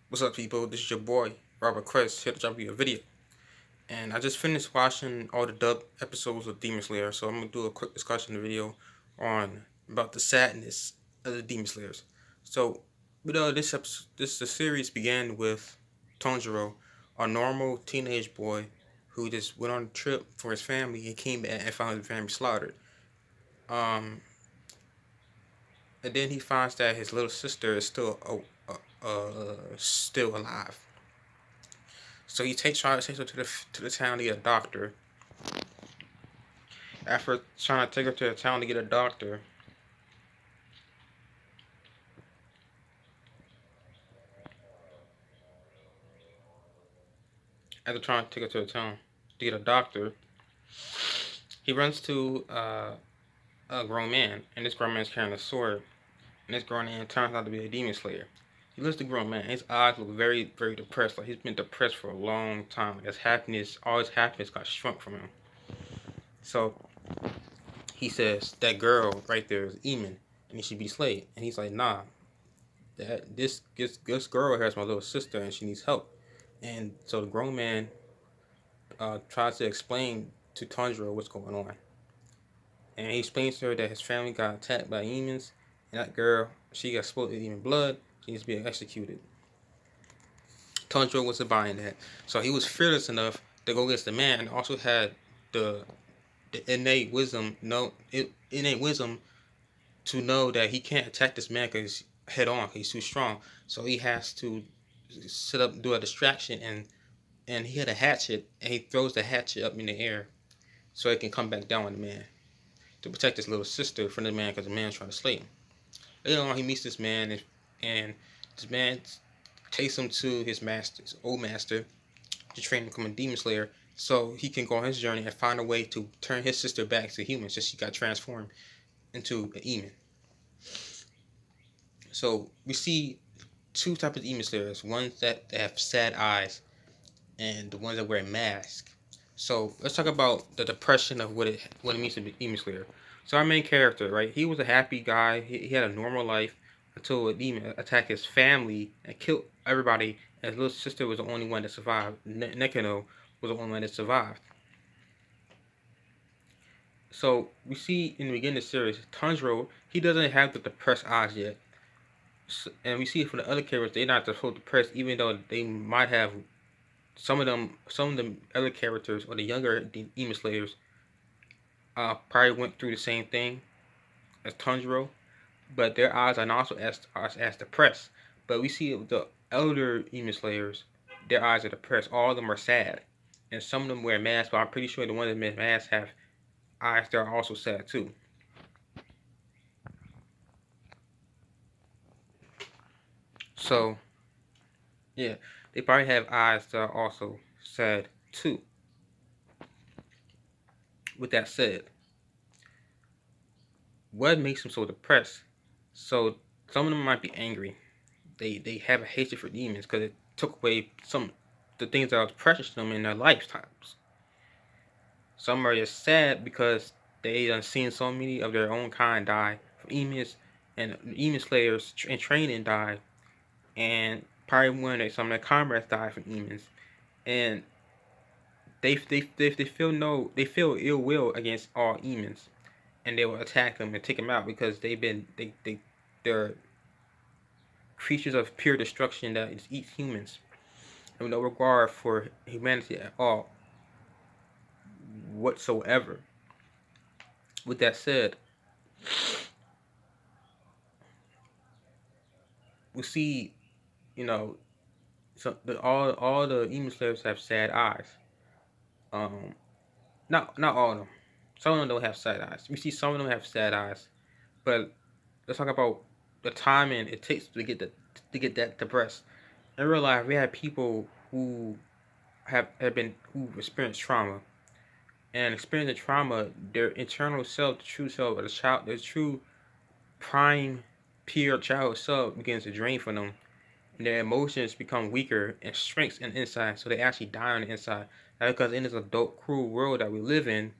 What's up, people? This is your boy, Robert Chris, here to drop you a video. And I just finished watching all the dub episodes of Demon Slayer, so I'm gonna do a quick discussion video on about the sadness of the Demon Slayers. So, this the series began with Tenjiro, a normal teenage boy who just went on a trip for his family and came back and found his family slaughtered. Um, and then he finds that his little sister is still alive. So takes her to the town to get a doctor. After trying to take her to the town to get a doctor, after trying to take her to the town to get a doctor, he runs to a grown man, and this grown man's carrying a sword. And this grown man turns out to be a demon slayer. He looks at the grown man. His eyes look very, very depressed. Like he's been depressed for a long time. Like his happiness, all his happiness got shrunk from him. So he says that girl right there is Eamon, and he should be slayed. And he's like, nah, this girl has my little sister, and she needs help. And so the grown man tries to explain to Tanjiro what's going on. And he explains to her that his family got attacked by demons, and that girl, she got split with demon blood, she needs to be executed. Tanjiro wasn't buying that. So he was fearless enough to go against the man, and also had the, the innate wisdom to know that he can't attack this man because head on, he's too strong. So he has to do a distraction, and he had a hatchet, and he throws the hatchet up in the air so it can come back down on the man to protect his little sister from the man because the man's trying to slay him. Later on, he meets this man, and this man takes him to his master, his old master, to train him to become a demon slayer so he can go on his journey and find a way to turn his sister back to human since she got transformed into an demon. So we see two types of demon slayers: ones that have sad eyes and the ones that wear a mask. So let's talk about the depression of what it means to be demon slayer. So our main character, right? He was a happy guy. He had a normal life until a demon attacked his family and killed everybody. And his little sister was the only one that survived. Nekano was the only one that survived. So we see in the beginning of the series, Tanjiro, he doesn't have the depressed eyes yet. And we see for the other characters, they're not so depressed, even though they might have some of the other characters or the younger demon slayers probably went through the same thing as Tanjiro, but their eyes are not also as depressed. But we see the elder demon slayers, their eyes are depressed. All of them are sad, and some of them wear masks. But I'm pretty sure the ones that wear masks have eyes that are also sad too. So yeah, they probably have eyes that are also sad too. With that said, what makes them so depressed? So some of them might be angry. They have a hatred for demons because it took away some the things that was precious to them in their lifetimes. Some are just sad because they done seen so many of their own kind die from demons, and demon slayers in training die, and probably some of their comrades die from demons, and they feel ill will against all demons, and they will attack them and take them out because they're creatures of pure destruction that eat humans with no regard for humanity at all whatsoever. With that said, we see, you know, all the demon slayers have sad eyes. Um, not all of them. Some of them don't have sad eyes. We see some of them have sad eyes, but let's talk about the timing it takes to get that depressed. In real life, we have people who who experience trauma, and experiencing trauma, their internal self, the true self of the child, their true prime, pure childhood self begins to drain from them, and their emotions become weaker and shrinks in the inside, so they actually die on the inside. Now, because in this adult, cruel world that we live in,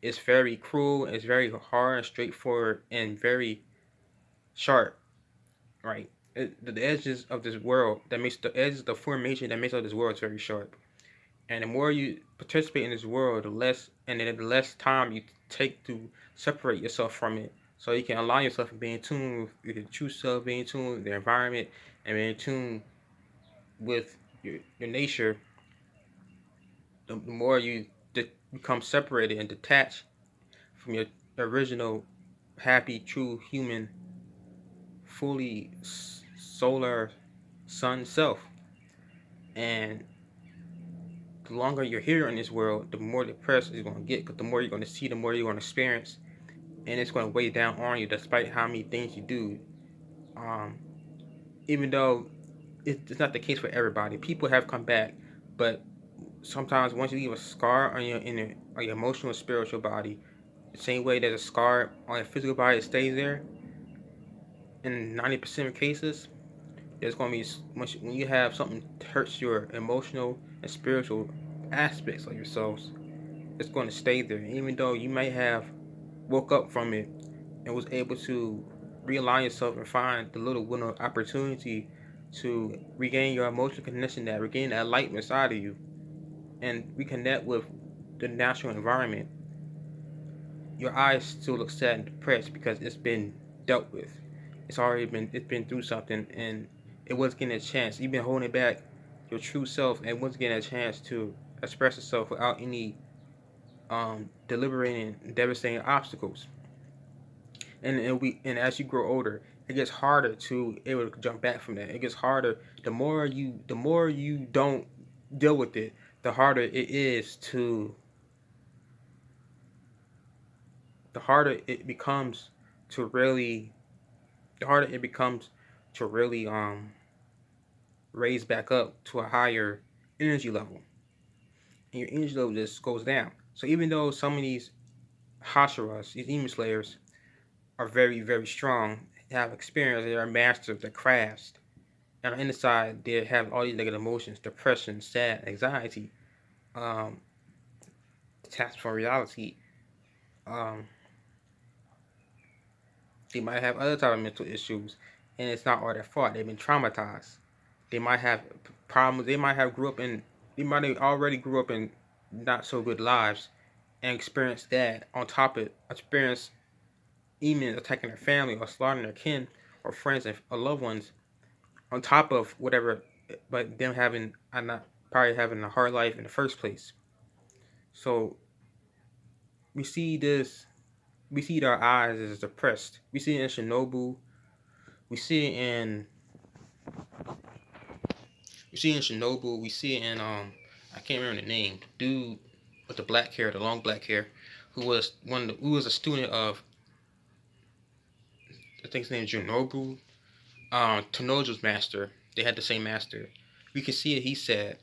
it's very cruel, it's very hard and straightforward, and very sharp, right? the edges of this world that makes the edges, the formation that makes up this world is very sharp. And the more you participate in this world, the less and then the less time you take to separate yourself from it. So you can allow yourself to be in tune with your true self, be in tune with the environment, and be in tune with your nature. The more you become separated and detached from your original happy, true human, fully solar sun self. And the longer you're here in this world, the more depressed it's going to get. Because the more you're going to see, the more you're going to experience, and it's going to weigh down on you, despite how many things you do. Um, Even though it's not the case for everybody, people have come back, but sometimes once you leave a scar on on your emotional and spiritual body, the same way there's a scar on your physical body, it stays there. In 90% of cases, there's going to be when you have something that hurts your emotional and spiritual aspects of yourselves, it's going to stay there. Even though you may have woke up from it and was able to realign yourself and find the little window of opportunity to regain your emotional connection, that regain that light inside of you, and reconnect with the natural environment, your eyes still look sad and depressed because it's been dealt with. It's been through something, and it wasn't getting a chance. You've been holding back your true self and wasn't getting a chance to express itself without any deliberating and devastating obstacles. And as you grow older, it gets harder to able to jump back from that. It gets harder. The more you don't deal with it, the harder it is to the harder it becomes to really the harder it becomes to really raise back up to a higher energy level, and your energy level just goes down. So even though some of these Hasharas, these demon slayers, are very, very strong, have experience, they are masters of their crafts. And on the inside, they have all these negative emotions, depression, sad, anxiety, um, detached from reality. Um, they might have other type of mental issues, and it's not all their fault. They've been traumatized. They might have problems. They might have already grew up in not so good lives and experienced that. On top of it, experienced even attacking their family or slaughtering their kin or friends or loved ones on top of whatever, but them having not probably having a hard life in the first place. So we see this, we see our eyes as depressed. We see it in Shinobu. We see it in we see it in Shinobu. We see it in I can't remember the name. The dude with the black hair, the long black hair, who was a student of, I think his name is Junobu. Tanojo's master. They had the same master. We can see it. He said,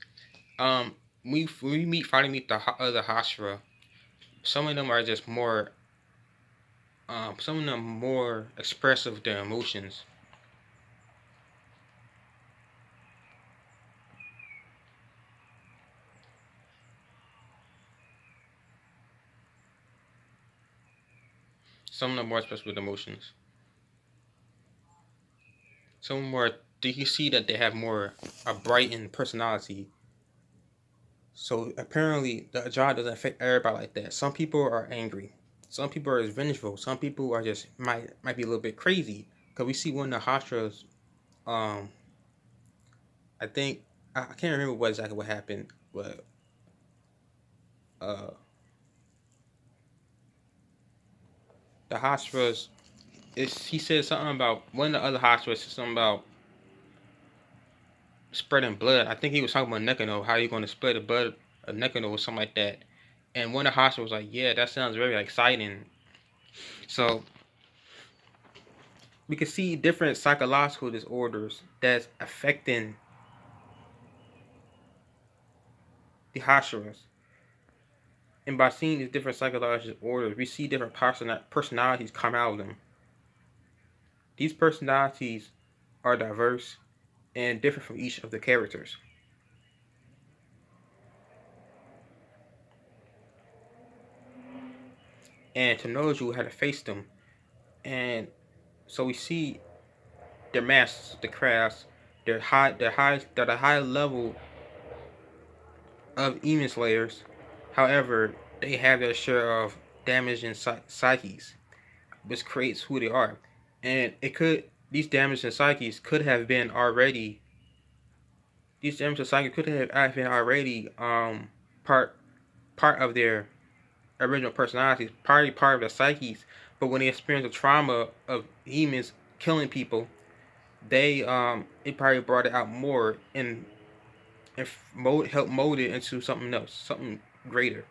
when we finally meet the other Hashira, some of them are just more, some of them more expressive of their emotions. Some of them more expressive with emotions. Some more. Do you see that they have more a brightened personality? So apparently, the job doesn't affect everybody like that. Some people are angry. Some people are vengeful. Some people are just might be a little bit crazy. Cause we see one of the Hashras, um, I think I can't remember exactly what happened, but uh, the Hashras, he said something about one of the other Hashras said something about spreading blood. I think he was talking about Nekano, how you going to spread the blood of Nekano or something like that. And one of the Hashras was like, "Yeah, that sounds very exciting." So we can see different psychological disorders that's affecting the Hashiras. And by seeing these different psychological disorders, we see different personalities come out of them. These personalities are diverse and different from each of the characters. And Tanoju had to face them. And so we see they're masters of the crafts. They're the high level of demon slayers. However, they have their share of damage and psyches, which creates who they are. And it could these damage and psyches could have been already these damage and psyches could have been already part part of their original personalities, probably part of their psyches. But when they experience the trauma of demons killing people, they it probably brought it out more and help mold it into something else, something greater.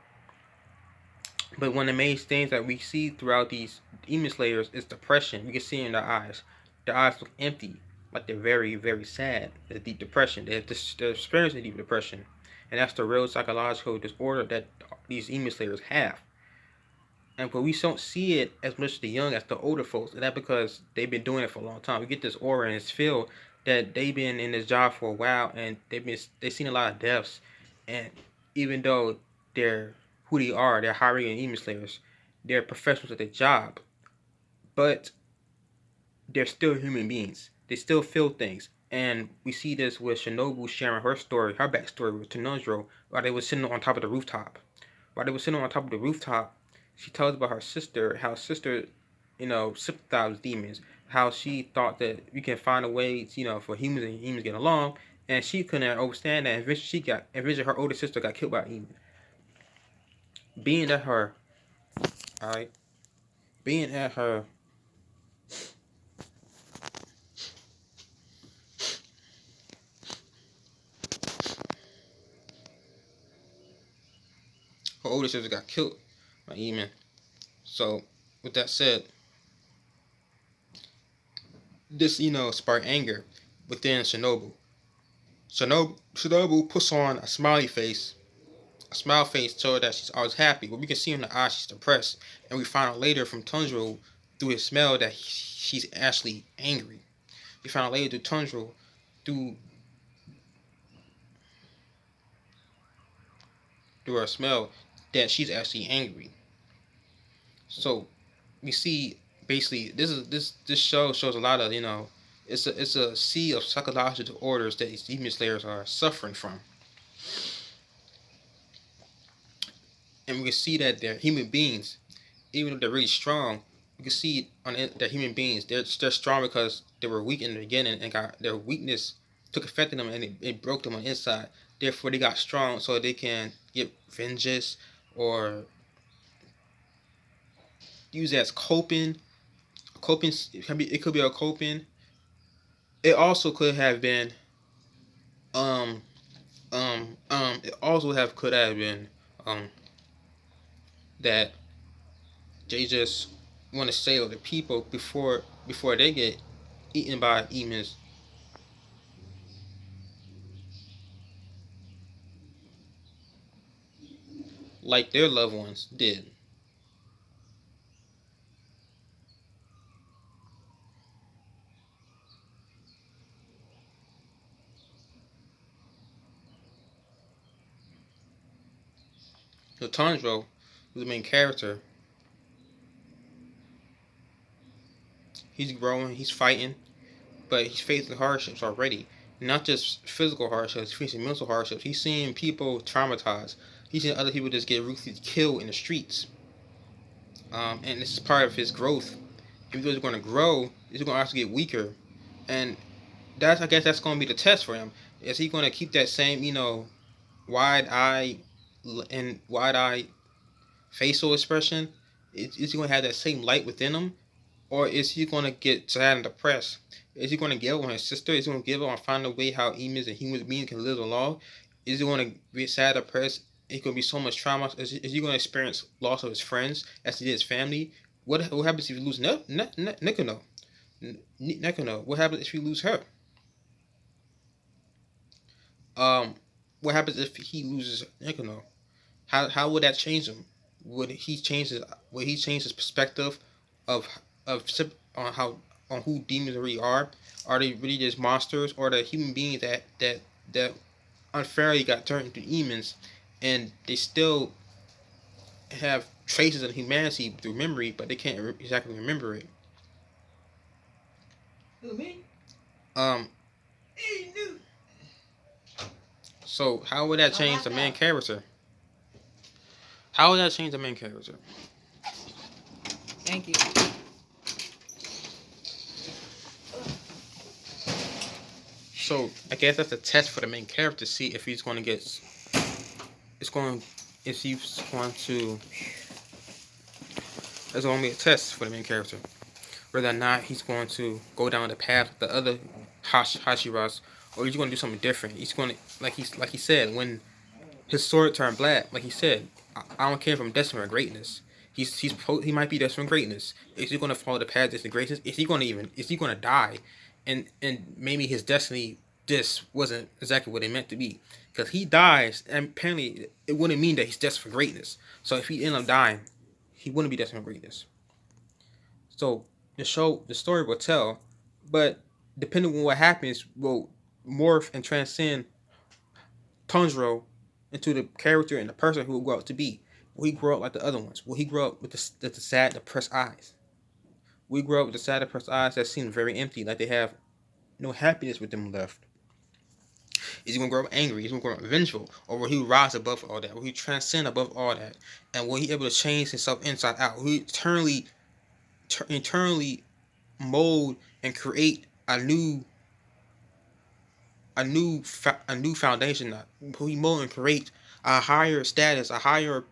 But one of the main things that we see throughout these demon slayers is depression. You can see in their eyes. Their eyes look empty, like they're very, very sad. It's deep depression. They're experiencing deep depression, and that's the real psychological disorder that these demon slayers have. And but we don't see it as much the young as the older folks, and that because they've been doing it for a long time. We get this aura and this feel that they've been in this job for a while, and they've seen a lot of deaths, and even though they're who they are, they're hiring demon slayers, they're professionals at their job, but they're still human beings. They still feel things, and we see this with Shinobu sharing her story, her backstory with Tenjiro, while they were sitting on top of the rooftop. While they were sitting on top of the rooftop, she tells about her sister, how sister, sympathized with demons, how she thought that we can find a way, for humans and humans get along, and she couldn't understand that. And eventually her older sister got killed by a demon. Being at her, all right, being at her older sister got killed by a demon. So, with that said, this sparked anger within Shinobu. Shinobu puts on a smiley face. A smile face told her that she's always happy, but we can see in the eyes she's depressed. And we find out later from Tanjiro through his smell that she's actually angry. We find out later through Tanjiro through her smell that she's actually angry. So we see basically this show shows a lot of it's a sea of psychological disorders that these demon slayers are suffering from, and we can see that they're human beings, even though they're really strong. You can see on they're human beings. They're strong because they were weak in the beginning and got their weakness took effect in them and it broke them on the inside. Therefore, they got strong so they can get vengeance or use it as coping. Coping it could be a coping. It also could have been um it also have could have been um that they just want to save the people before they get eaten by demons like their loved ones did. So Tanjiro, who's the main character, he's growing, he's fighting, but he's facing hardships already. Not just physical hardships, he's facing mental hardships. He's seeing people traumatized. He's seeing other people just get ruthlessly killed in the streets. And this is part of his growth. If he's going to grow, he's going to also get weaker. And I guess that's going to be the test for him. Is he going to keep that same, wide eye and wide eye facial expression? Is he going to have that same light within him? Or is he going to get sad and depressed? Is he going to give up on his sister? Is he going to give up on finding a way how humans and human beings can live along? Is he going to be sad, depressed? It's going to be so much trauma. Is he going to experience loss of his friends as he did his family? What happens if you lose Nikuno? Nikuno? What happens if you lose her? Um, what happens if he loses Nikuno? How would that change him? Would he change his perspective of of on how on who demons really are? Are they really just monsters, or are they human beings that unfairly got turned into demons, and they still have traces of humanity through memory, but they can't exactly remember it? Who, me? Um. So how would that change the main character? How would that change the main character? Thank you. So I guess that's a test for the main character to see if he's going to get. It's going. If he's going to. It's going to be a test for the main character, whether or not he's going to go down the path of the other Hashiras, or he's going to do something different. He's going to like he said when his sword turned black. Like he said, I don't care if I'm destined for greatness. He might be destined for greatness. Is he going to follow the path of greatness? Is he going to die? And maybe his destiny just wasn't exactly what it meant to be. Because he dies, and apparently it wouldn't mean that he's destined for greatness. So if he ended up dying, he wouldn't be destined for greatness. So the story will tell, but depending on what happens, will morph and transcend Tanjiro into the character and the person who will grow up to be. Will he grow up like the other ones? Will he grow up with the sad, depressed eyes? We grow up with the sad, depressed eyes that seem very empty, like they have no happiness with them left. Is he going to grow up angry? Is he going to grow up vengeful? Or will he rise above all that? Will he transcend above all that? And will he be able to change himself inside out? Will he internally mold and create a new foundation? Will he mold and create a higher status, a higher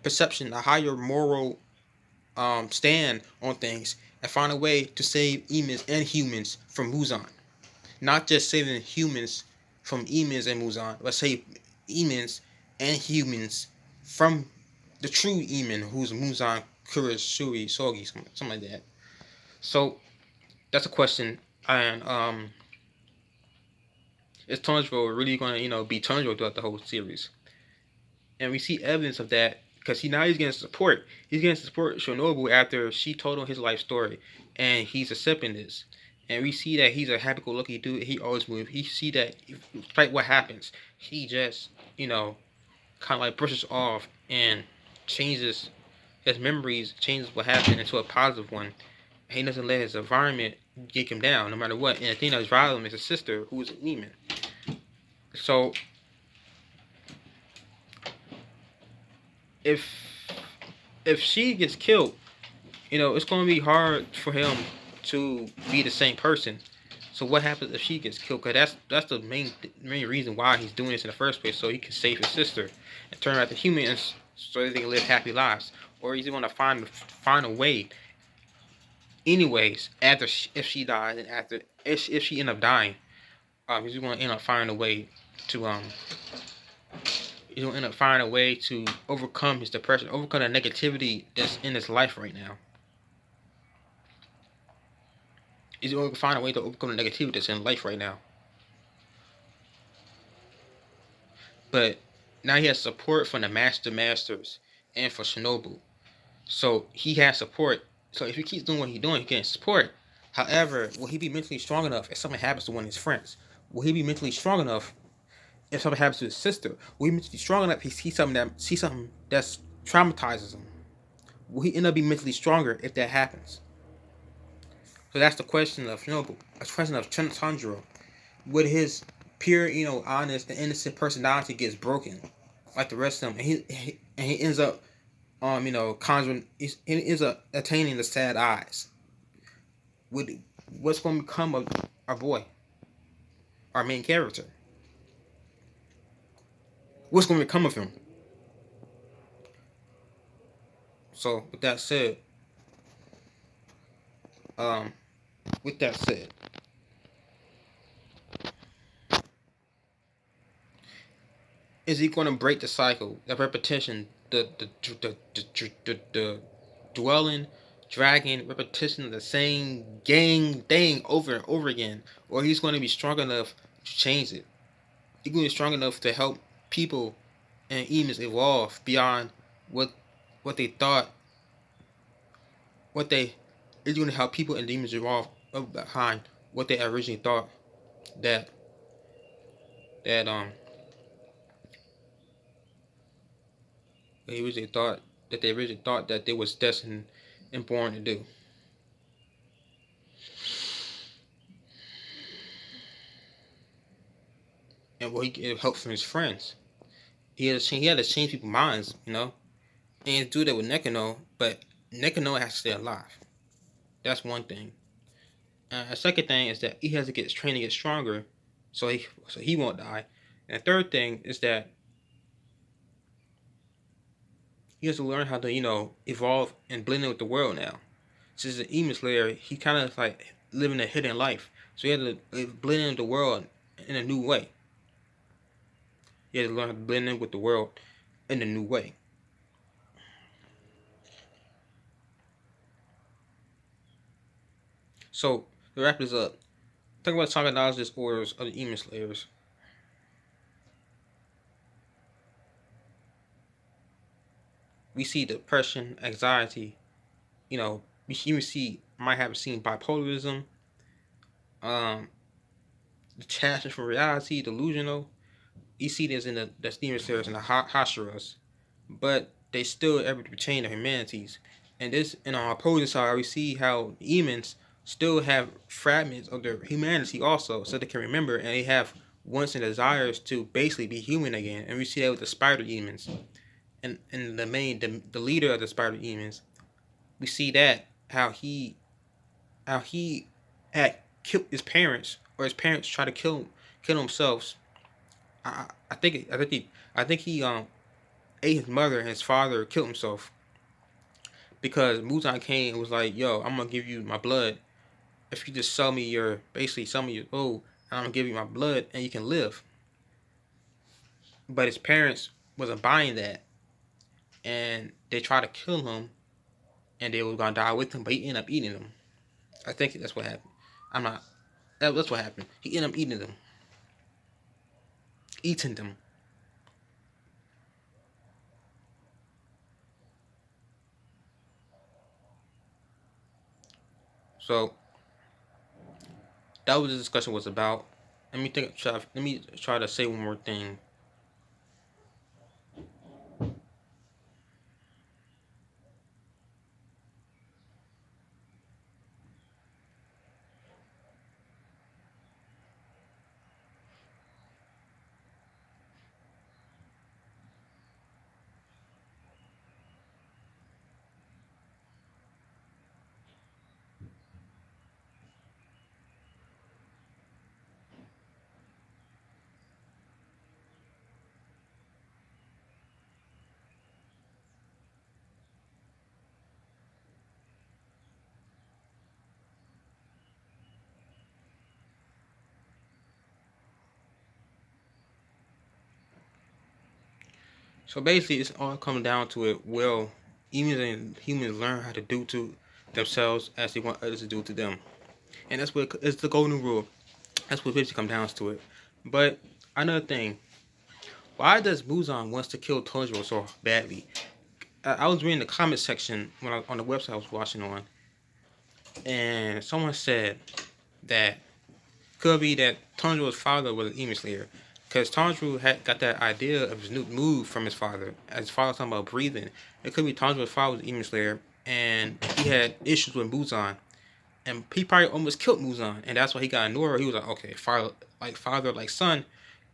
perception, a higher moral stand on things, and find a way to save Emins and humans from Muzan? Not just saving humans from Emins and Muzan, but save Emins and humans from the true Emin, who's Muzan, Kurashuri, Sogi, something like that. So that's a question. And is Tanjiro really gonna, be Tanjiro throughout the whole series? And we see evidence of that because he's getting support. He's getting support Shinobu after she told him his life story, and he's accepting this. And we see that he's a happy-go-lucky dude. He always moves. He see that despite what happens, he just kind of like brushes off and changes his memories, changes what happened into a positive one. He doesn't let his environment get him down, no matter what. And the thing that's driving him is his sister, who's a demon. So if she gets killed, it's going to be hard for him to be the same person. So what happens if she gets killed? Because that's the main reason why he's doing this in the first place, so he can save his sister and turn her to humans, so they can live happy lives. Or he's going to find a way, anyways, if she dies and after if she end up dying, he's going to end up finding a way to he's going to end up finding a way to overcome his depression, overcome the negativity that's in his life right now. He's going to find a way to overcome the negativity that's in life right now. But now he has support from the masters and for Shinobu. So he has support. So if he keeps doing what he's doing, he gets support. However, will he be mentally strong enough if something happens to one of his friends? Will he be mentally strong enough if something happens to his sister? Will he be mentally strong enough if he sees something that traumatizes him? Will he end up being mentally stronger if that happens? So that's the question of Shinobu. That's the question of Tanjiro. Would his pure, honest and innocent personality gets broken like the rest of them, and he ends up, conjuring, he ends up attaining the sad eyes? What's going to become of our boy, our main character? What's going to become of him? So with that said, um, with that said, is he going to break the cycle, the repetition, the dwelling, dragging repetition of the same gang thing over and over again, or he's going to be strong enough to change it? He's going to be strong enough to help people and demons evolve beyond what they thought. What they is going to help people and demons evolve behind what they originally thought that that they originally thought that they was destined and born to do. and he get help from his friends. He had to change people's minds, and do that with Nekano, but Nekano has to stay alive. That's one thing. A second thing is that he has to get trained to get stronger, so he won't die. And the third thing is that he has to learn how to evolve and blend in with the world now. Since the Demon Slayer, he kind of like living a hidden life, so he had to blend in with the world in a new way. He had to learn how to blend in with the world in a new way. So to wrap this up, talk about psychological disorders of the Demon Slayers. We see depression, anxiety. We even see might have seen bipolarism, um, detachment from reality, delusional. You see this in the Demon Slayers and the Hashiras, but they still able to retain their humanities. And this, in our opposing side, we see how demons still have fragments of their humanity also, so they can remember and they have wants and desires to basically be human again. And we see that with the spider demons, and the leader of the spider demons. We see that how he had killed his parents, or his parents tried to kill themselves. I think he ate his mother, and his father killed himself because Muzan came and was like, "Yo, I'm gonna give you my blood if you just sell me your soul, and I'm gonna give you my blood, and you can live." But his parents wasn't buying that, and they tried to kill him, and they was gonna die with him, but he ended up eating them. I think that's what happened. I'm not. That's what happened. He ended up eating them. So that was the discussion was about. Let me try to say one more thing. So basically, it's all coming down to it. Will humans learn how to do to themselves as they want others to do to them, and that's what it's the golden rule. That's what basically comes down to it. But another thing, why does Muzan wants to kill Tanjiro so badly? I was reading the comment section on the website I was watching on, and someone said that could be that Tanjiro's father was an Demon Slayer. Because Tanjiro had got that idea of his new move from his father. As his father was talking about breathing. It could be Tanjiro's father was a Demon Slayer. And he had issues with Muzan. And he probably almost killed Muzan. And that's why he got annoyed. He was like, okay, father like son.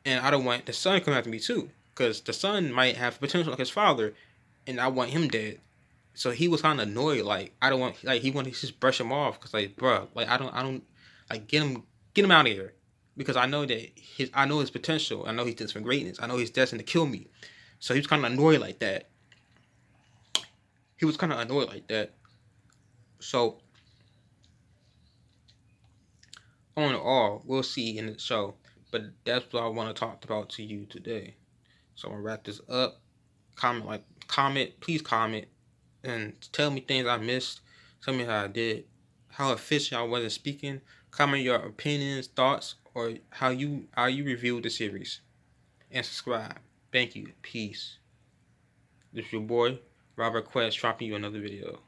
And I don't want the son coming after me too. Because the son might have potential like his father. And I want him dead. So he was kind of annoyed. Like, I don't want, like, he wanted to just brush him off. Because, like, bro, like, I don't, like, get him out of here, because I know his potential. I know he's destined for greatness. I know he's destined to kill me. So he was kind of annoyed like that. So all in all, we'll see in the show. But that's what I want to talk about to you today. So I'm gonna wrap this up. Please comment and tell me things I missed. Tell me how I did, how efficient I wasn't speaking. Comment your opinions, thoughts, or how you reviewed the series. And subscribe. Thank you. Peace. This is your boy, Robert Quest, dropping you another video.